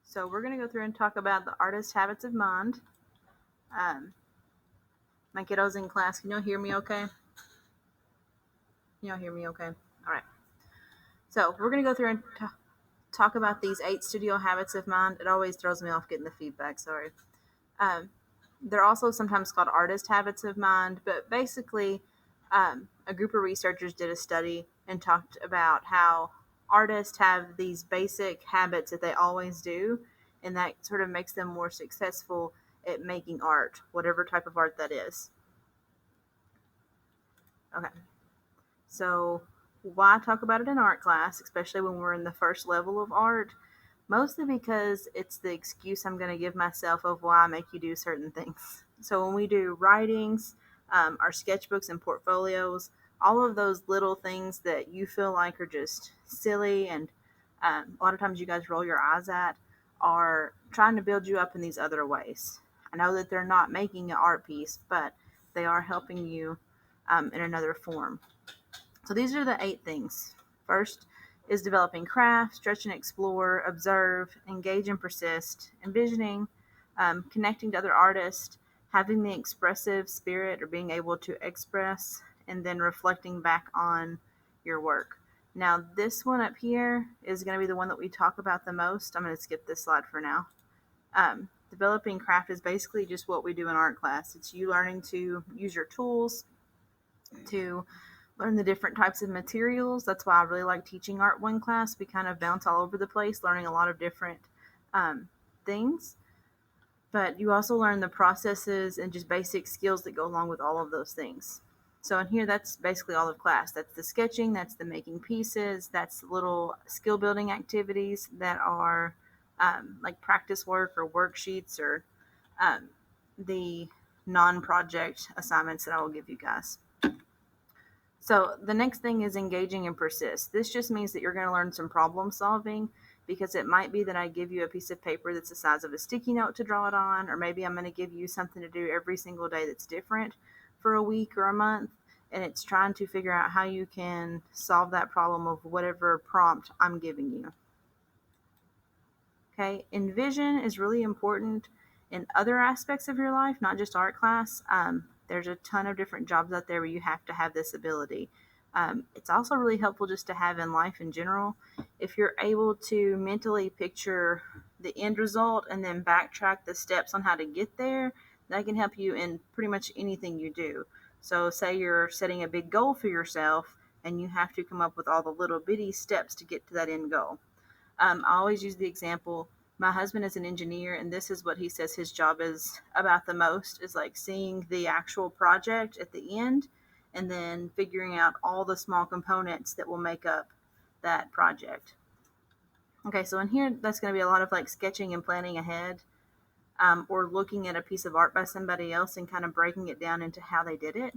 So we're going to go through and talk about the artist habits of mind. Um, my kiddos in class, can y'all hear me okay? Can y'all hear me okay? All right. So we're going to go through and talk about these 8 studio habits of mind. It always throws me off getting the feedback, sorry. They're also sometimes called artist habits of mind, but basically a group of researchers did a study and talked about how artists have these basic habits that they always do, and that sort of makes them more successful at making art, whatever type of art that is. Okay, so why talk about it in art class, especially when we're in the first level of art? Mostly because it's the excuse I'm going to give myself of why I make you do certain things. So when we do writings, our sketchbooks and portfolios, all of those little things that you feel like are just silly and a lot of times you guys roll your eyes at are trying to build you up in these other ways. I know that they're not making an art piece, but they are helping you in another form. So these are the 8 things. First is developing craft, stretch and explore, observe, engage and persist, envisioning, connecting to other artists, having the expressive spirit or being able to express, and then reflecting back on your work. Now, this one up here is going to be the one that we talk about the most. I'm going to skip this slide for now. Developing craft is basically just what we do in art class. It's you learning to use your tools, to learn the different types of materials. That's why I really like teaching art one class. We kind of bounce all over the place, learning a lot of different things. But you also learn the processes and just basic skills that go along with all of those things. So in here, that's basically all of class. That's the sketching, that's the making pieces, that's little skill building activities that are like practice work or worksheets or the non-project assignments that I will give you guys. So the next thing is engaging and persist. This just means that you're going to learn some problem solving, because it might be that I give you a piece of paper that's the size of a sticky note to draw it on, or maybe I'm going to give you something to do every single day that's different for a week or a month, and it's trying to figure out how you can solve that problem of whatever prompt I'm giving you. Okay, envision is really important in other aspects of your life, not just art class. There's a ton of different jobs out there where you have to have this ability. It's also really helpful just to have in life in general. If you're able to mentally picture the end result and then backtrack the steps on how to get there, that can help you in pretty much anything you do. So, say you're setting a big goal for yourself and you have to come up with all the little bitty steps to get to that end goal. I always use the example. My husband is an engineer, and this is what he says his job is about the most, is like seeing the actual project at the end and then figuring out all the small components that will make up that project. Okay, so in here, that's going to be a lot of like sketching and planning ahead, or looking at a piece of art by somebody else and kind of breaking it down into how they did it.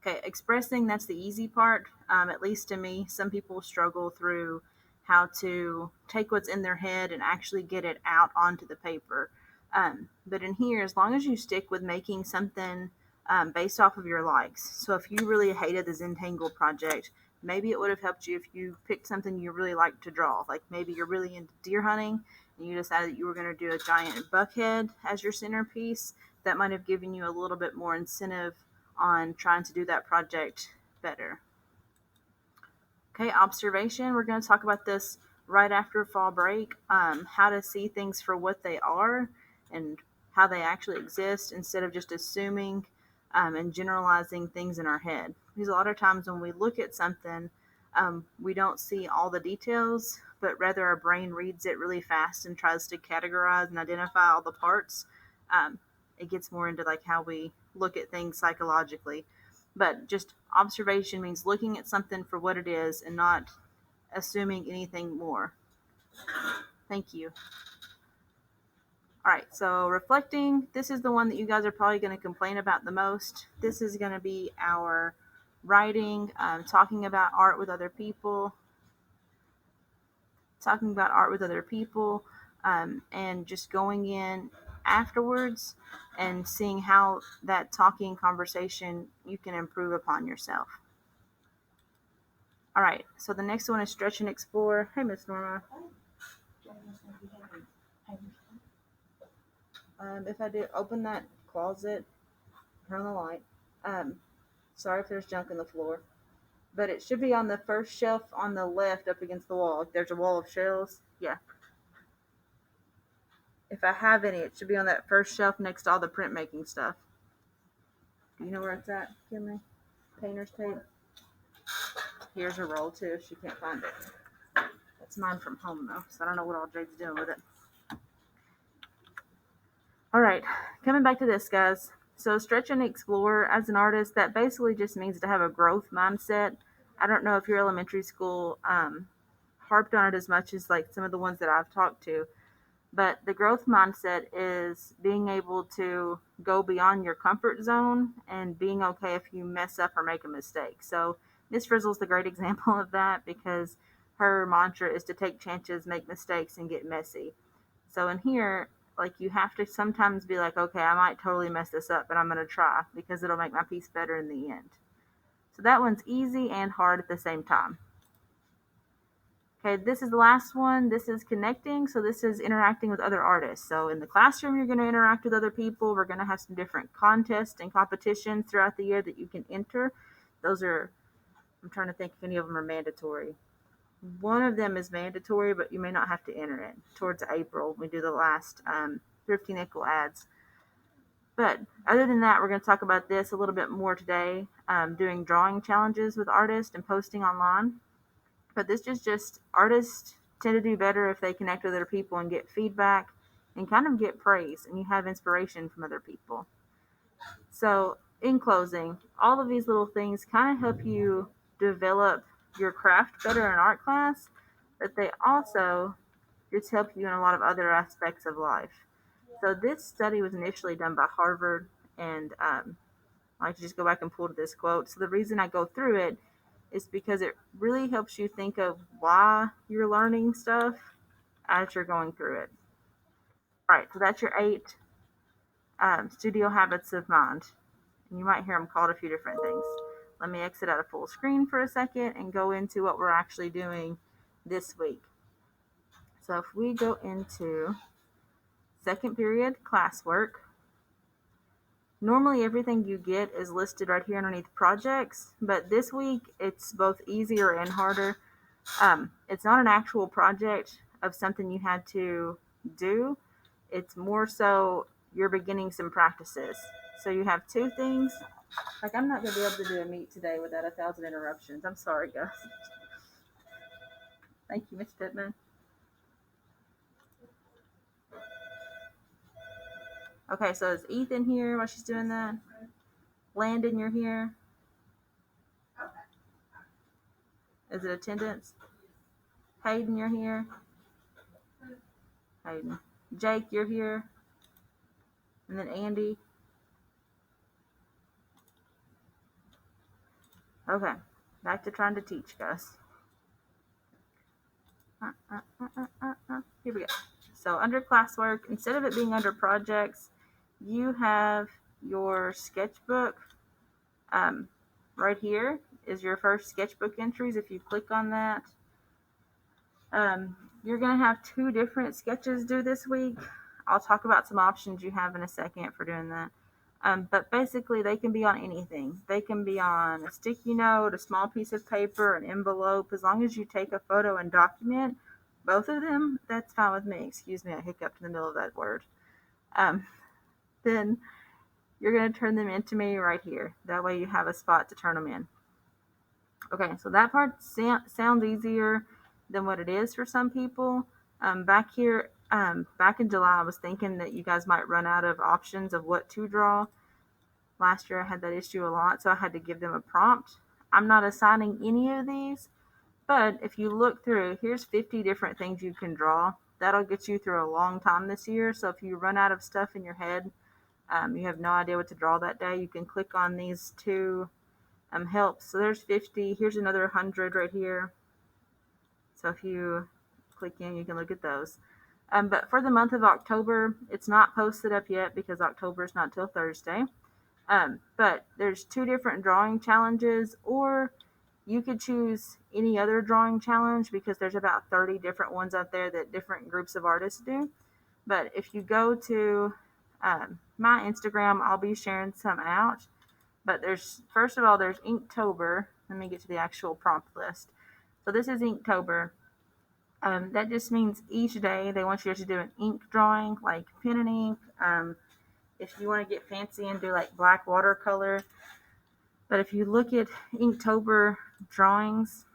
Okay, expressing, that's the easy part, at least to me. Some people struggle through how to take what's in their head and actually get it out onto the paper. But in here, as long as you stick with making something based off of your likes. So if you really hated the Zentangle project, maybe it would have helped you if you picked something you really like to draw. Like maybe you're really into deer hunting and you decided that you were going to do a giant buckhead as your centerpiece. That might have given you a little bit more incentive on trying to do that project better. Okay, observation. We're going to talk about this right after fall break. How to see things for what they are and how they actually exist instead of just assuming and generalizing things in our head. Because a lot of times when we look at something, we don't see all the details, but rather our brain reads it really fast and tries to categorize and identify all the parts. It gets more into like how we look at things psychologically. But just observation means looking at something for what it is and not assuming anything more. Thank you. All right, so reflecting, this is the one that you guys are probably going to complain about the most. This is going to be our writing, talking about art with other people, and just going in afterwards and seeing how that talking conversation you can improve upon yourself. All right, so the next one is stretch and explore. Hey, Miss Norma. If I do, open that closet, turn on the light. Um, Sorry if there's junk in the floor, but it should be on the first shelf on the left up against the wall. If there's a wall of shelves, yeah. If I have any, it should be on that first shelf next to all the printmaking stuff. Do you know where it's at, Kinley? Painter's tape. Here's a roll too if she can't find it. That's mine from home though, so I don't know what all Jade's doing with it. All right, coming back to this, guys. So stretch and explore as an artist, that basically just means to have a growth mindset. I don't know if your elementary school harped on it as much as like some of the ones that I've talked to, but the growth mindset is being able to go beyond your comfort zone and being okay if you mess up or make a mistake. So Miss Frizzle's the great example of that because her mantra is to take chances, make mistakes, and get messy. So in here, like you have to sometimes be like, okay, I might totally mess this up, but I'm gonna try because it'll make my piece better in the end. So that one's easy and hard at the same time. Okay, this is the last one. This is connecting. So this is interacting with other artists. So in the classroom, you're going to interact with other people. We're going to have some different contests and competitions throughout the year that you can enter. Those are, I'm trying to think if any of them are mandatory. One of them is mandatory, but you may not have to enter it. Towards April, we do the last Thrifty Nickel ads. But other than that, we're going to talk about this a little bit more today, doing drawing challenges with artists and posting online. But this is just artists tend to do better if they connect with other people and get feedback and kind of get praise and you have inspiration from other people. So, in closing, all of these little things kind of help you develop your craft better in art class, but they also just help you in a lot of other aspects of life. So, this study was initially done by Harvard, and I like to just go back and pull to this quote. So, the reason I go through it is because it really helps you think of why you're learning stuff as you're going through it. All right, so that's your 8 studio habits of mind. And you might hear them called a few different things. Let me exit out of full screen for a second and go into what we're actually doing this week. So if we go into second period classwork, normally everything you get is listed right here underneath projects, but this week it's both easier and harder. It's not an actual project of something you had to do. It's more so you're beginning some practices. So you have 2 things. Like I'm not gonna be able to do a meet today without 1,000 interruptions. I'm sorry, guys. Thank you, Miss Pittman. Okay, so is Ethan here while she's doing that? Landon, you're here. Is it attendance? Hayden, you're here. Hayden. Jake, you're here. And then Andy. Okay, back to trying to teach, guys. Here we go. So under classwork, instead of it being under projects, you have your sketchbook. Right here is your first sketchbook entries. If you click on that, you're going to have 2 different sketches due this week. I'll talk about some options you have in a second for doing that. But basically, they can be on anything. They can be on a sticky note, a small piece of paper, an envelope. As long as you take a photo and document both of them, that's fine with me. Excuse me, I hiccuped in the middle of that word. Then you're going to turn them into me right here. That way you have a spot to turn them in. Okay, so that part sounds easier than what it is for some people. Back here, back in July, I was thinking that you guys might run out of options of what to draw. Last year I had that issue a lot, so I had to give them a prompt. I'm not assigning any of these, but if you look through, here's 50 different things you can draw. That'll get you through a long time this year. So if you run out of stuff in your head, you have no idea what to draw that day, you can click on these 2 helps. So there's 50. Here's another 100 right here. So if you click in, you can look at those. But for the month of October, it's not posted up yet because October is not till Thursday. But there's 2 different drawing challenges, or you could choose any other drawing challenge because there's about 30 different ones out there that different groups of artists do. But if you go to My Instagram, I'll be sharing some out. But first of all, there's Inktober. Let me get to the actual prompt list. So this is Inktober. That just means each day they want you to do an ink drawing, like pen and ink. If you want to get fancy and do like black watercolor. But if you look at Inktober drawings,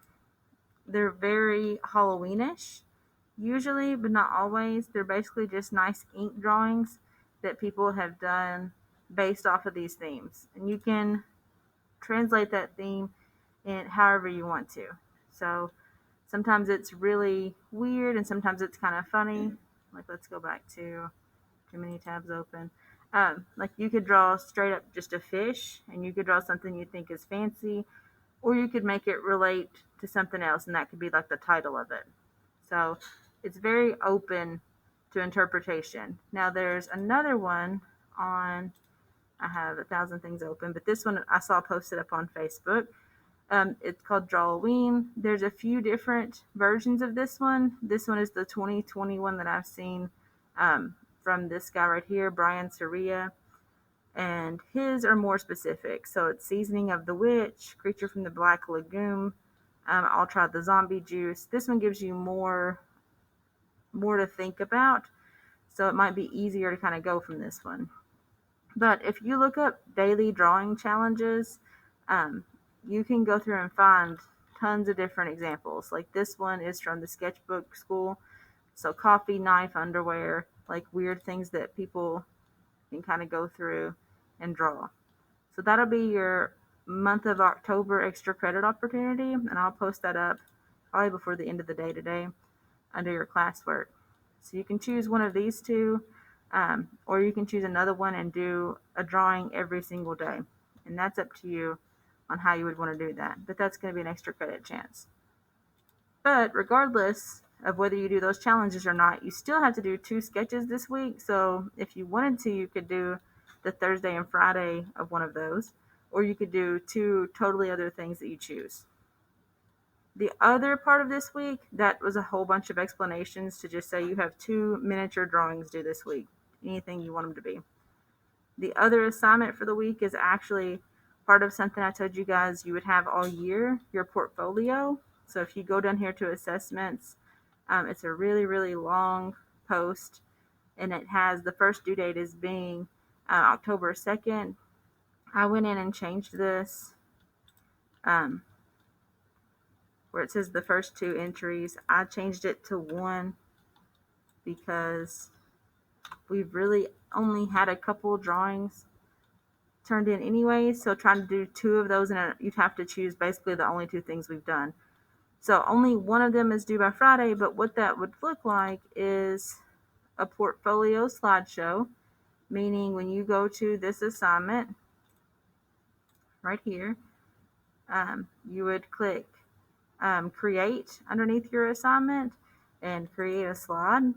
they're very Halloweenish, usually, but not always. They're basically just nice ink drawings that people have done based off of these themes. And you can translate that theme in however you want to. So sometimes it's really weird and sometimes it's kind of funny. Like, let's go back to too many tabs open. Like, you could draw straight up just a fish, and you could draw something you think is fancy, or you could make it relate to something else, and that could be like the title of it. So it's very open to interpretation. Now there's another one on, I have 1,000 things open, but this one I saw posted up on Facebook. It's called Drawloween. There's a few different versions of this one. This one is the 2021 that I've seen from this guy right here, Brian Saria. And his are more specific. So it's Seasoning of the Witch, Creature from the Black Lagoon. I'll try the Zombie Juice. This one gives you more to think about. So it might be easier to kind of go from this one. But if you look up daily drawing challenges, you can go through and find tons of different examples. Like this one is from the sketchbook school. So coffee, knife, underwear, like weird things that people can kind of go through and draw. So that'll be your month of October extra credit opportunity, and I'll post that up probably before the end of the day today under your classwork. So you can choose one of these two, or you can choose another one and do a drawing every single day. And that's up to you on how you would want to do that. But that's going to be an extra credit chance. But regardless of whether you do those challenges or not, you still have to do 2 sketches this week. So if you wanted to, you could do the Thursday and Friday of one of those, or you could do 2 totally other things that you choose. The other part of this week, that was a whole bunch of explanations to just say you have 2 miniature drawings due this week, anything you want them to be. The other assignment for the week is actually part of something I told you guys you would have all year, your portfolio. So if you go down here to assessments, it's a really, really long post, and it has the first due date as being October 2nd. I went in and changed this where it says the first 2 entries. I changed it to 1 because we've really only had a couple drawings turned in anyway. So trying to do 2 of those, and you'd have to choose basically the only 2 things we've done. So only one of them is due by Friday, but what that would look like is a portfolio slideshow, meaning when you go to this assignment right here, you would click create underneath your assignment and create a slide. And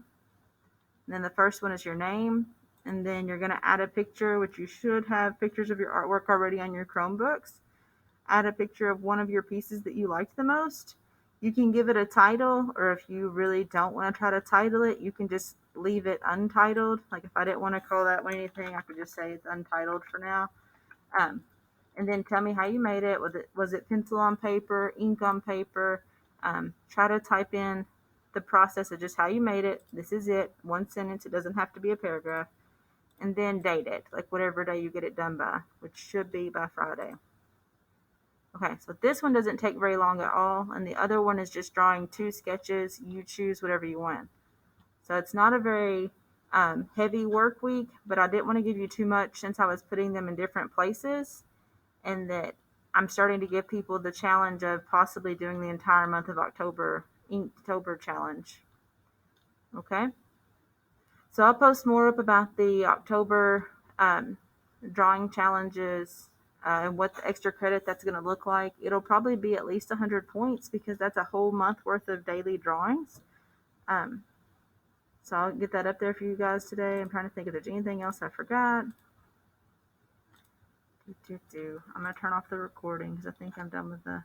then the first one is your name, and then you're going to add a picture, which you should have pictures of your artwork already on your Chromebooks. Add a picture of one of your pieces that you liked the most. You can give it a title, or if you really don't want to try to title it, you can just leave it untitled. Like if I didn't want to call that one anything, I could just say it's untitled for now. And then tell me how you made it. Was it pencil on paper, ink on paper? Try to type in the process of just how you made it. This is it. 1 sentence. It doesn't have to be a paragraph. And then date it, like whatever day you get it done by, which should be by Friday. Okay, so this one doesn't take very long at all, and the other one is just drawing 2 sketches. You choose whatever you want. So it's not a very heavy work week, but I didn't want to give you too much since I was putting them in different places, and that I'm starting to give people the challenge of possibly doing the entire month of October, Inktober challenge. Okay? So I'll post more up about the October drawing challenges and what the extra credit that's going to look like. It'll probably be at least 100 points because that's a whole month worth of daily drawings. So I'll get that up there for you guys today. I'm trying to think if there's anything else I forgot. I'm going to turn off the recording because I think I'm done with the